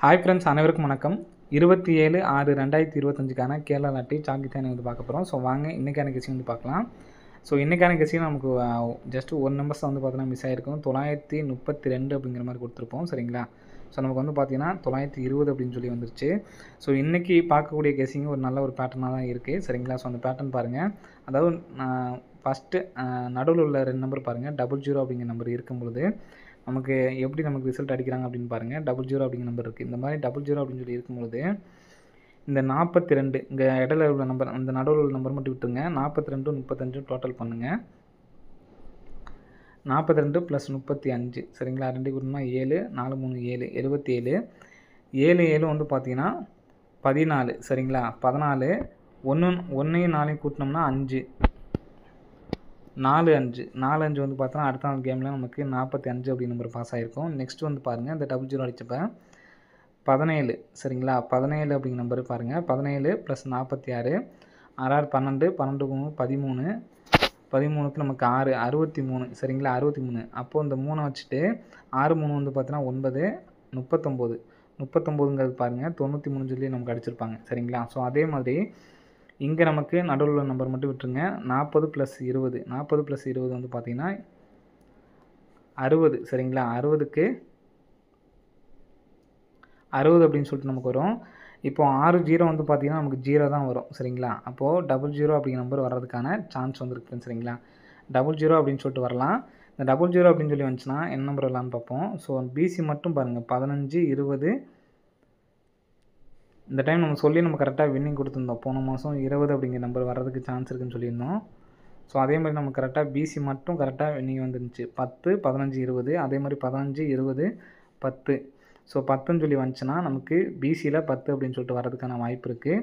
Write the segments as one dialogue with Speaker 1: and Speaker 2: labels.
Speaker 1: Hi friends, அனைவருக்கும் வணக்கம். 27/6/2025க்கான Kerala lottery சாக்கித்தானே வந்து பார்க்க போகிறோம். ஸோ வாங்க இன்றைக்கான கெஸ்ஸிங் வந்து பார்க்கலாம். ஸோ இன்றைக்கான கெஸ்ஸிங் நமக்கு ஜஸ்ட் ஒரு நம்பர்ஸ் வந்து பார்த்தீங்கன்னா மிஸ் ஆகிருக்கும். 932 அப்படிங்கிற மாதிரி கொடுத்துருப்போம். சரிங்களா? ஸோ நமக்கு வந்து பார்த்தீங்கன்னா 920 அப்படின்னு சொல்லி வந்துருச்சு. ஸோ இன்றைக்கி பார்க்கக்கூடிய கெஸ்ஸிங் ஒரு நல்ல ஒரு பேட்டர்னாக தான் இருக்குது. சரிங்களா? ஸோ அந்த பேட்டர்ன் பாருங்கள். அதாவது ஃபஸ்ட்டு நடுவில் உள்ள 2 நம்பர் பாருங்கள். 00 அப்படிங்கிற நம்பர் இருக்கும் பொழுது நமக்கு எப்படி நமக்கு ரிசல்ட் அடிக்கிறாங்க அப்படின்னு பாருங்கள். 00 அப்படிங்கிற நம்பர் இருக்குது. இந்த மாதிரி 00 அப்படின்னு சொல்லி இருக்கும்பொழுது இந்த 42 இங்கே இடையில உள்ள நம்பர், அந்த நடுவில் உள்ள நம்பர் மட்டும் விட்டுருங்க. 42 35 டோட்டல் பண்ணுங்கள். 42 + 35 சரிங்களா? 2 கூட்டினா 7, 4 3 7 77. 7 7 வந்து பார்த்தீங்கன்னா 14 சரிங்களா? 14 1 4 கூட்டினோம்னா 5 4 5 4 5 வந்து பார்த்தோன்னா அடுத்த நாள் கேமில் நமக்கு 45 அப்படி நம்பர் பாஸ் ஆகிருக்கும். நெக்ஸ்ட் வந்து பாருங்கள், இந்த 00 அடித்தப்ப 17 சரிங்களா? 17 அப்படிங்கிற நம்பர் பாருங்கள். 17 + 46 6 12 12 13 13க்கு நமக்கு 6 63 சரிங்களா? 63. அப்போது இந்த 3 வச்சுட்டு 6 3 வந்து பார்த்தீங்கன்னா 9 39 39ங்கிறது பாருங்கள் 93 சொல்லி நமக்கு அடிச்சிருப்பாங்க. சரிங்களா? ஸோ அதே மாதிரி இங்கே நமக்கு நடுவில் உள்ள நம்பர் மட்டும் விட்டுருங்க. 40 + 20 40 + 20 வந்து பார்த்தீங்கன்னா 60 சரிங்களா? 60க்கு 60 அப்படின்னு சொல்லிட்டு நமக்கு வரும். இப்போ 6 0 வந்து பார்த்தீங்கன்னா நமக்கு 0 தான் வரும். சரிங்களா? அப்போது 00 அப்படிங்கிற நம்பர் வர்றதுக்கான சான்ஸ் வந்துருக்கு. சரிங்களா? 00 அப்படின்னு சொல்லிட்டு வரலாம். இந்த 00 அப்படின்னு சொல்லி வந்துச்சுன்னா என்ன நம்பர் வரலான்னு பார்ப்போம். ஸோ பிசி மட்டும் பாருங்கள். 15 20 இந்த டைம் நம்ம சொல்லி நம்ம கரெக்டாக வின்னிங் கொடுத்துருந்தோம். போன மாதம் 20 அப்படிங்கிற நம்பர் வர்றதுக்கு சான்ஸ் இருக்குதுன்னு சொல்லியிருந்தோம். ஸோ அதே மாதிரி நம்ம கரெக்டாக பிசி மட்டும் கரெக்டாக வின்னிங் வந்துருந்துச்சு. 10 15 20 அதே மாதிரி 15 20 10. ஸோ 10ன்னு சொல்லி வந்துச்சுன்னா நமக்கு பிசியில் 10 அப்படின்னு சொல்லிட்டு வர்றதுக்கான வாய்ப்பு இருக்குது.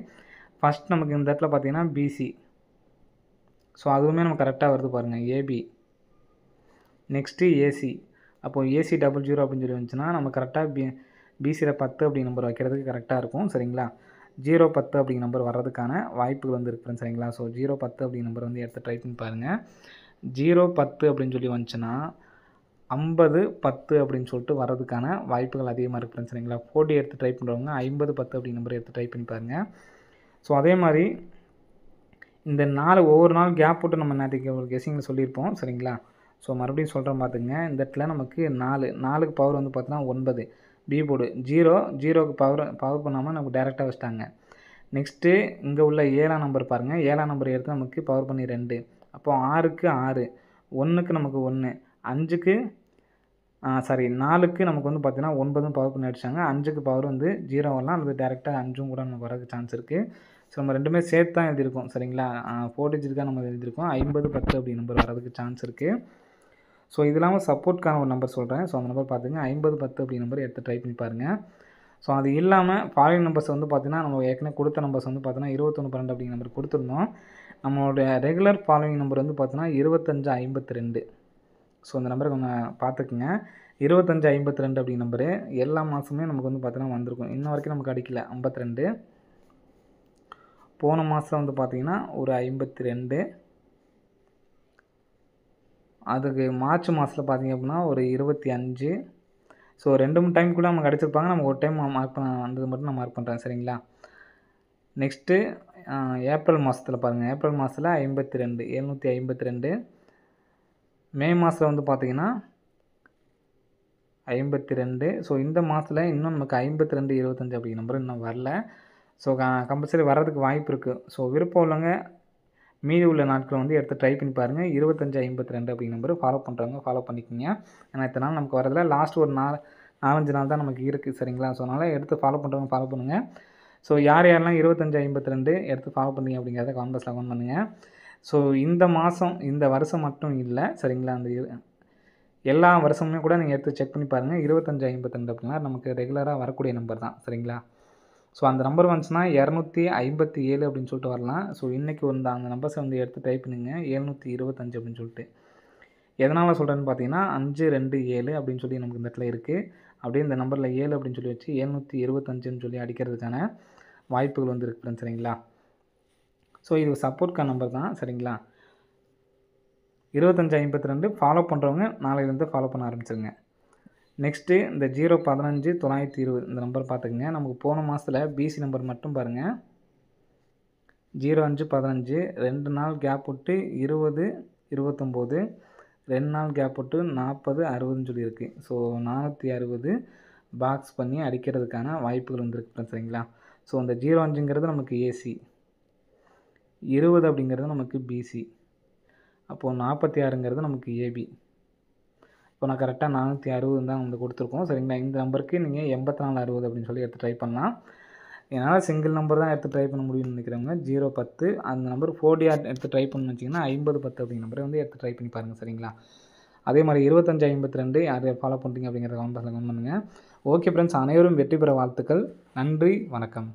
Speaker 1: ஃபஸ்ட் நமக்கு இந்த இடத்துல பார்த்தீங்கன்னா பிசி. ஸோ அதுவுமே நம்ம கரெக்டாக வருது பாருங்கள். A B next A C. அப்போது ஏசி 00 அப்படின்னு சொல்லி வந்துச்சுன்னா நம்ம கரெக்டாக பிசியில் 10 அப்படிங்கிற நம்பர் வைக்கிறதுக்கு கரெக்டாக இருக்கும். சரிங்களா? 0 10 அப்படிங்கிற நம்பர் வர்றதுக்கான வாய்ப்புகள் வந்து இருக்குது. சரிங்களா? ஸோ 0 10 அப்படிங்கிற நம்பர் வந்து எடுத்து ட்ரை பண்ணி பாருங்கள். 0 10 அப்படின்னு சொல்லி வந்துச்சுன்னா 50 10 அப்படின்னு சொல்லிட்டு வர்றதுக்கான வாய்ப்புகள் அதிகமாக இருக்குது. சரிங்களா? போட்டி எடுத்து ட்ரை பண்ணுறவங்க 50 10 அப்படிங்கிற நம்பர் எடுத்து ட்ரை பண்ணி பாருங்கள். ஸோ அதே மாதிரி இந்த ஒவ்வொரு நாள் கேப் போட்டு நம்ம நேற்றுக்கு ஒரு கெஸ்ஸிங்கில் சொல்லியிருப்போம். சரிங்களா? ஸோ மறுபடியும் சொல்கிறேன் பார்த்துங்க. இந்த இடத்துல நமக்கு 4க்கு பவர் வந்து பார்த்தீங்கன்னா 9 பி போர்டு 0க்கு பவர் பண்ணாமல் நமக்கு டேரெக்டாக வச்சுட்டாங்க. நெக்ஸ்ட்டு இங்கே உள்ள 7ஆம் நம்பர் பாருங்கள். 7ஆம் நம்பர் எடுத்து நமக்கு பவர் பண்ணி 2. அப்போது 6க்கு 6 1க்கு நமக்கு 1 5க்கு 4க்கு நமக்கு வந்து பார்த்தீங்கன்னா 9 பவர் பண்ணி அடிச்சாங்க. 5க்கு பவர் வந்து 0 வரலாம், அல்லது டேரெக்டாக 5 கூட நமக்கு வரதுக்கு சான்ஸ் இருக்குது. ஸோ நம்ம ரெண்டுமே சேர்த்து தான் எழுதியிருக்கோம். சரிங்களா? 4 டிஜிட் தான் நம்ம எழுதியிருக்கோம். 50 10 அப்படி நம்பர் வரதுக்கு சான்ஸ் இருக்குது. ஸோ இது இல்லாமல் சப்போர்ட்கான ஒரு நம்பர் சொல்கிறேன். ஸோ அந்த நம்பர் பார்த்துங்க. 50 10 அப்படி நம்பர் எடுத்து ட்ரை பண்ணி பாருங்கள். ஸோ அது இல்லாமல் ஃபாலோயிங் நம்பர்ஸ் வந்து பார்த்தீங்கன்னா நம்ம ஏற்கனவே கொடுத்த நம்பர்ஸ் வந்து பார்த்தீங்கன்னா 21 12 அப்படிங்கிற நம்பர் கொடுத்துருந்தோம். நம்மளோட ரெகுலர் ஃபாலோயிங் நம்பர் வந்து பார்த்தீங்கன்னா 25 52. ஸோ அந்த நம்பரை கொஞ்சம் பார்த்துக்குங்க. 25 52 அப்படிங்கிற நம்பரு எல்லா மாதமே நமக்கு வந்து பார்த்தீங்கன்னா வந்திருக்கும். இன்ன வரைக்கும் நமக்கு அடிக்கல. 52 போன மாதம் வந்து பார்த்தீங்கன்னா ஒரு 52. அதுக்கு மார்ச் மாதத்தில் பார்த்தீங்க அப்படின்னா ஒரு 25. ஸோ 2 3 டைம் கூட நமக்கு அடிச்சிருப்பாங்க. நம்ம ஒரு டைம் மார்க் பண்ண வந்தது மட்டும் நான் மார்க் பண்ணுறேன். சரிங்களா? நெக்ஸ்ட்டு ஏப்ரல் மாதத்தில் பாருங்கள். ஏப்ரல் மாதத்தில் 52 752. மே மாதத்தில் வந்து பார்த்தீங்கன்னா 52. ஸோ இந்த மாதத்தில் இன்னும் நமக்கு 52 25 அப்படிங்கிற நம்பர் இன்னும் வரல. ஸோ கம்பல்சரி வர்றதுக்கு வாய்ப்பு இருக்குது. ஸோ விருப்பம் உள்ளவங்க மீதி உள்ள நாட்களை வந்து எடுத்து ட்ரை பண்ணி பாருங்கள். 25 52 அப்படிங்கிற நம்பர் ஃபாலோ பண்ணுறவங்க ஃபாலோ பண்ணிக்கோங்க. ஏன்னா இத்தனை நாள் நமக்கு வரதில்ல. லாஸ்ட் ஒரு 4-5 நாள் தான் நமக்கு இருக்குது. சரிங்களா? ஸோ அதனால் எடுத்து ஃபாலோ பண்ணுறவங்க ஃபாலோ பண்ணுங்கள். ஸோ யாரெல்லாம் 25 52 எடுத்து ஃபாலோ பண்ணீங்க அப்படிங்கிறத கான்வர்ஸில் கமெண்ட் பண்ணுங்கள். ஸோ இந்த வருஷம் மட்டும் இல்லை. சரிங்களா? அந்த எல்லா வருஷமுமே கூட நீங்கள் எடுத்து செக் பண்ணி பாருங்கள். 25 52 அப்படின்னா நமக்கு ரெகுலராக வரக்கூடிய நம்பர் தான். சரிங்களா? ஸோ அந்த நம்பர் வந்துச்சுன்னா 257 அப்படின்னு சொல்லிட்டு வரலாம். ஸோ இன்றைக்கி அந்த நம்பர்ஸை வந்து எடுத்து டைப் பண்ணுங்க. 725 அப்படின்னு சொல்லிட்டு. எதனால் சொல்கிறேன்னு பார்த்தீங்கன்னா 5 2 7 அப்படின்னு சொல்லி நமக்கு இந்த இடத்துல இருக்குது. அப்படியே இந்த நம்பரில் 7 அப்படின்னு சொல்லி வச்சு 725ன்னு சொல்லி அடிக்கிறதுக்கான வாய்ப்புகள் வந்து இருக்குது. சரிங்களா? ஸோ இது சப்போர்ட்கான நம்பர் தான். சரிங்களா? 25 52 ஃபாலோ பண்ணுறவங்க நாளையிலேருந்து ஃபாலோ பண்ண ஆரம்பிச்சிருங்க. நெக்ஸ்ட்டு இந்த 015 920 இந்த நம்பர் பார்த்துக்குங்க. நமக்கு போன மாதத்தில் பிசி நம்பர் மட்டும் பாருங்கள் 0515 2 நாள் கேப் விட்டு 20 29 2 நாள் கேப் விட்டு 40 60ன்னு சொல்லியிருக்கு. ஸோ 460 பாக்ஸ் பண்ணி அடிக்கிறதுக்கான வாய்ப்புகள் வந்துருக்கு சரிங்களா. ஸோ அந்த 05ங்கிறது நமக்கு ஏசி, 20 அப்படிங்கிறது நமக்கு பிசி, அப்போது 46ங்கிறது நமக்கு ஏபி. இப்போ நான் கரெக்டாக 460 தான் வந்து கொடுத்துருக்கோம் சரிங்களா. இந்த நம்பருக்கு நீங்கள் 8460 அப்படின்னு சொல்லி எடுத்து ட்ரை பண்ணலாம். என்னால் சிங்கிள் நம்பர் தான் எடுத்து ட்ரை பண்ண முடியும்னு நினைக்கிறவங்க 010 அந்த நம்பர் 4D எடுத்து ட்ரை பண்ணணும்னு வச்சிங்கன்னா 5010 அப்படிங்கிற நம்பரை வந்து எடுத்து ட்ரை பண்ணி பாருங்கள் சரிங்களா. அதே மாதிரி 2552 யார் யார் ஃபாலோ பண்ணுறீங்க அப்படிங்கிறத கமெண்ட் பண்ணுங்கள். ஓகே ஃப்ரெண்ட்ஸ், அனைவரும் வெற்றி பெற வாழ்த்துக்கள். நன்றி, வணக்கம்.